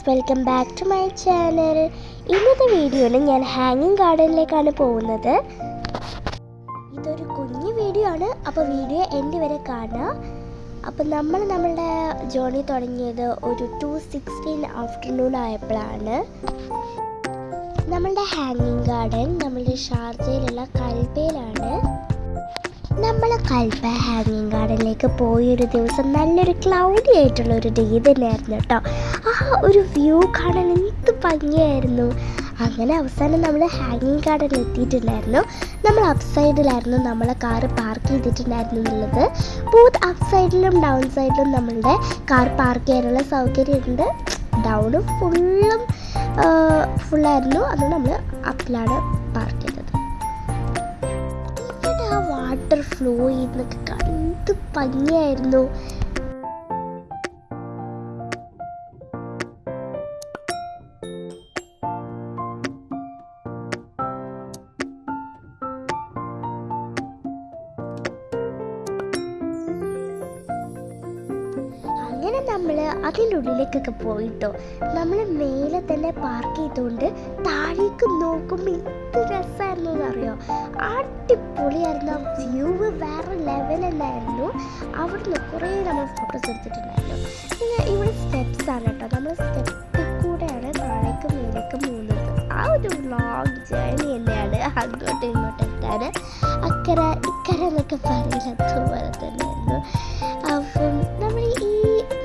Welcome back to my channel. ഇന്നത്തെ വീഡിയോയിൽ ഞാൻ ഹാങ്ങിങ് ഗാർഡനിലേക്കാണ് പോകുന്നത്. ഇതൊരു കുഞ്ഞു വീഡിയോ ആണ്, അപ്പോൾ വീഡിയോ എൻഡ് വരെ കാണുക. അപ്പോൾ നമ്മളുടെ ജേർണി തുടങ്ങിയത് ഒരു 2:16 ആഫ്റ്റർനൂൺ ആയപ്പോഴാണ്. നമ്മളുടെ ഹാങ്ങിങ് ഗാർഡൻ നമ്മളുടെ ഷാർജയിലുള്ള കൽബയിലാണ്. നമ്മൾ കൽബ ഹാങ്ങിങ് ഗാർഡനിലേക്ക് പോയൊരു ദിവസം നല്ലൊരു ക്ലൗഡി ആയിട്ടുള്ളൊരു ഡേ തന്നെയായിരുന്നു കേട്ടോ. ആ ഒരു വ്യൂ കാണാൻ എന്ത് ഭംഗിയായിരുന്നു. അങ്ങനെ അവസാനം നമ്മൾ ഹാങ്ങിങ് ഗാർഡനിൽ എത്തിയിട്ടുണ്ടായിരുന്നു. നമ്മൾ അപ്പ് സൈഡിലായിരുന്നു നമ്മളെ കാറ് പാർക്ക് ചെയ്തിട്ടുണ്ടായിരുന്നു എന്നുള്ളത്. ബോത്ത് അപ്പ് സൈഡിലും ഡൗൺ സൈഡിലും നമ്മളുടെ കാർ പാർക്ക് ചെയ്യാനുള്ള സൗകര്യമുണ്ട്. ഡൗണും ഫുള്ളായിരുന്നു. അത് നമ്മൾ അപ്പിലാണ് പാർക്ക് ചെയ്തത്. വാട്ടർ ഫ്ലോ ചെയ്യുന്നൊക്കെ കണ്ട് ഭംഗിയായിരുന്നു. അങ്ങനെ നമ്മൾ അതിൻ്റെ ഉള്ളിലേക്കൊക്കെ പോയിട്ടോ. നമ്മൾ മേലെ തന്നെ പാർക്ക് ചെയ്തുകൊണ്ട് താഴേക്ക് നോക്കുമ്പോൾ എന്ത് രസമായിരുന്നു എന്നറിയോ. അടിപൊളിയായിരുന്നു. ആ വ്യൂ വേറെ ലെവൽ തന്നെയായിരുന്നു. അവിടുന്ന് കുറേ നമ്മൾ ഫോട്ടോസ് എടുത്തിട്ടുണ്ടായിരുന്നു. പിന്നെ ഇവിടെ സ്റ്റെപ്സ് ആണ് കേട്ടോ. നമ്മൾ സ്റ്റെപ്പിൽ കൂടെയാണ് താഴേക്ക് മേലേക്ക് പോകുന്നത്. ആ ഒരു ലോങ് ജേർണി തന്നെയാണ് അങ്ങോട്ടും ഇങ്ങോട്ടും എത്താൻ. അക്കര ഇക്കര എന്നൊക്കെ പറയുന്നത് പോലെ തന്നെയായിരുന്നു. അപ്പം നമ്മൾ ഈ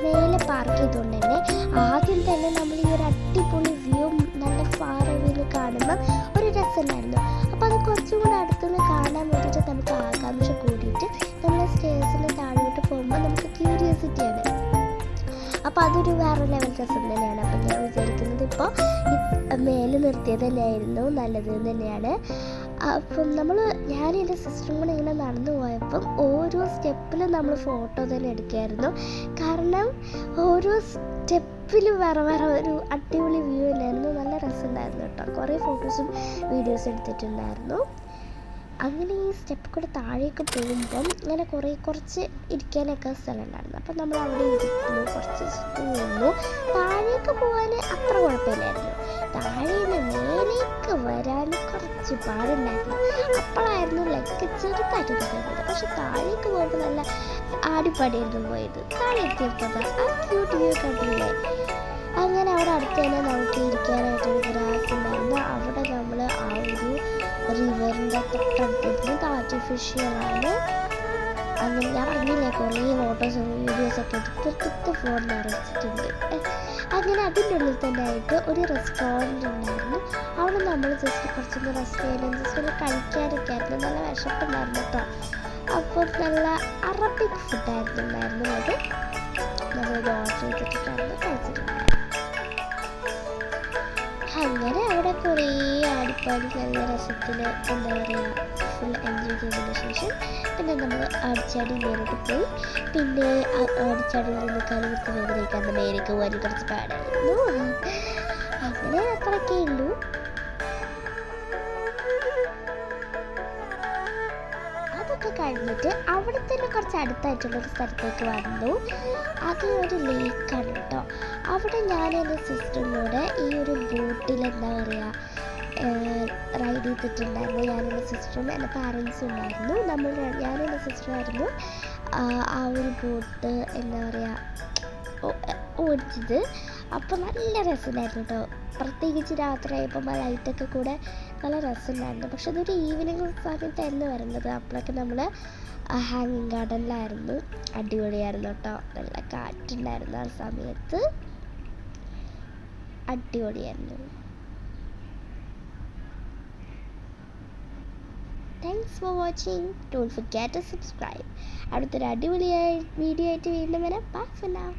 മേലെ പാർക്ക് ചെയ്തുകൊണ്ട് തന്നെ ആദ്യം തന്നെ നമ്മൾ ഈ ഒരു അടിപൊളി വ്യൂ നല്ല ഫാർ അവയിൽ കാണുമ്പോൾ ഒരു രസമുണ്ടായിരുന്നു. അപ്പോൾ അത് കുറച്ചും കൂടെ അടുത്തുനിന്ന് കാണാൻ വേണ്ടിയിട്ട് നമുക്ക് ആകാംക്ഷ കൂടിയിട്ട് നമ്മൾ സ്റ്റേഴ്സിന് താഴോട്ട് പോകുമ്പോൾ നമുക്ക് ക്യൂരിയോസിറ്റിയാണ്. അപ്പോൾ അതൊരു വേറെ ലെവൽ രസം തന്നെയാണ്. അപ്പം ഞാൻ വിചാരിക്കുന്നത് ഇപ്പോൾ മേലെ നിർത്തിയത് തന്നെയായിരുന്നു നല്ലത് തന്നെയാണ്. അപ്പം ഞാൻ എൻ്റെ സിസ്റ്ററും കൂടെ ഇങ്ങനെ നടന്നു പോയപ്പം ഓരോ സ്റ്റെപ്പിലും നമ്മൾ ഫോട്ടോ തന്നെ എടുക്കുമായിരുന്നു. കാരണം ഓരോ സ്റ്റെപ്പിലും വേറെ വേറെ ഒരു അടിപൊളി വ്യൂ ഉണ്ടായിരുന്നു. നല്ല രസമുണ്ടായിരുന്നു കേട്ടോ. കുറേ ഫോട്ടോസും വീഡിയോസും എടുത്തിട്ടുണ്ടായിരുന്നു. അങ്ങനെ ഈ സ്റ്റെപ്പ് കൂടെ താഴേക്ക് പോകുമ്പം ഇങ്ങനെ കുറച്ച് ഇരിക്കാനൊക്കെ സ്ഥലം ഉണ്ടായിരുന്നു. അപ്പം നമ്മൾ അവിടെ ഇരിക്കുന്നു, കുറച്ച് നിന്നു. താഴേക്ക് പോകാൻ അത്ര കുഴപ്പമില്ലായിരുന്നു. താഴെ നിന്ന് മേലേക്ക് വരാൻ കുറച്ച് പാടുണ്ടായിരുന്നു. അപ്പോഴായിരുന്നു ലൈക്ക് ചെറുതായിട്ട് കിട്ടുന്നത്. പക്ഷെ താഴേക്ക് പോകുമ്പോൾ നല്ല ആടിപ്പാടിയായിരുന്നു പോയത്. താഴെ എത്തിയപ്പോൾ ആ ക്യൂട്ട് വ്യൂ കണ്ടില്ലേ. അങ്ങനെ അവിടെ അടുത്ത് തന്നെ നമുക്ക് ഇരിക്കാനായിട്ടൊരു ഗ്രാസ് ഉണ്ടായിരുന്നു. അവിടെ നമ്മൾ ആ ഒരു റിവറിൻ്റെ തൊട്ടടുത്തിരുന്നത് ആർട്ടിഫിഷ്യലാണ്. അങ്ങനെ ഞാൻ പറഞ്ഞില്ലേ കുറേ ഫോട്ടോസും വീഡിയോസൊക്കെ എടുത്തിട്ട് ഫോൺ നിറച്ചിട്ടുണ്ട്. അങ്ങനെ അതിൻ്റെ ഉള്ളിൽ തന്നെ ആയിട്ട് ഒരു റെസ്റ്റോറൻറ്റ് ഉണ്ടായിരുന്നു. അവിടെ നമ്മൾ ജസ്റ്റ് കുറച്ചൊന്ന് റെസ്റ്റ് ചെയ്യാനും ജസ്റ്റ് ഒന്ന് കഴിക്കാനൊക്കെ ആയിരുന്നു. നല്ല വിശപ്പുണ്ടായിരുന്നു കേട്ടോ. അപ്പോൾ നല്ല അറബിക് ഫുഡായിരുന്നു ഉണ്ടായിരുന്നത്. നമ്മളത് ഓർഡർ ചെയ്തിട്ടായിരുന്നു കഴിച്ചിട്ടുണ്ടായിരുന്നു. അങ്ങനെ അവിടെ കുറേ ആടിപ്പാടി നല്ല രസത്തിൽ എന്താ പറയുക ഫുൾ എൻജോയ് ചെയ്തതിന് ശേഷം പിന്നെ നമ്മൾ ആടിച്ചാടി നേരിട്ട് പോയി. പിന്നെ ആടിച്ചാടിയിൽ നിന്ന് കരുവിത്ത് വേദനയ്ക്ക് മേലേക്ക് പോകാൻ കുറച്ച് പാടായിരുന്നു. അങ്ങനെ അത്രയൊക്കെ ഉള്ളൂ. അതൊക്കെ കഴിഞ്ഞിട്ട് അവിടെ തന്നെ കുറച്ച് അടുത്തായിട്ടുള്ളൊരു സ്ഥലത്തേക്ക് വന്നു. അത് ഒരു ലേക്കാണ് കേട്ടോ. അവിടെ ഞാൻ എൻ്റെ സിസ്റ്ററിനോട് ഈ ഒരു ബോട്ടിൽ എന്താ പറയുക റൈഡ് ചെയ്തിട്ടുണ്ടായിരുന്നു. ഞാനെൻ്റെ സിസ്റ്ററും എൻ്റെ പാരൻസും ഉണ്ടായിരുന്നു. ഞാനും എൻ്റെ സിസ്റ്ററുമായിരുന്നു ആ ഒരു ബോട്ട് എന്താ പറയുക ഓടിച്ചത്. അപ്പോൾ നല്ല രസമുണ്ടായിരുന്നു കേട്ടോ. പ്രത്യേകിച്ച് രാത്രിയായപ്പോൾ ലൈറ്റൊക്കെ കൂടെ നല്ല രസമുണ്ടായിരുന്നു. പക്ഷെ അതൊരു ഈവനിങ് സമയത്തായിരുന്നു വരുന്നത്. അപ്പോഴൊക്കെ നമ്മൾ ഹാങ്ങിങ് ഗാർഡനിലായിരുന്നു. അടിപൊളിയായിരുന്നു കേട്ടോ. നല്ല കാറ്റുണ്ടായിരുന്നു ആ സമയത്ത്. അടിപൊളിയായിരുന്നു. Thanks for watching. Don't forget to subscribe. അടുത്തൊരു അടിപൊളിയായ വീഡിയോ ആയിട്ട് വീണ്ടും വരാം. Bye for now.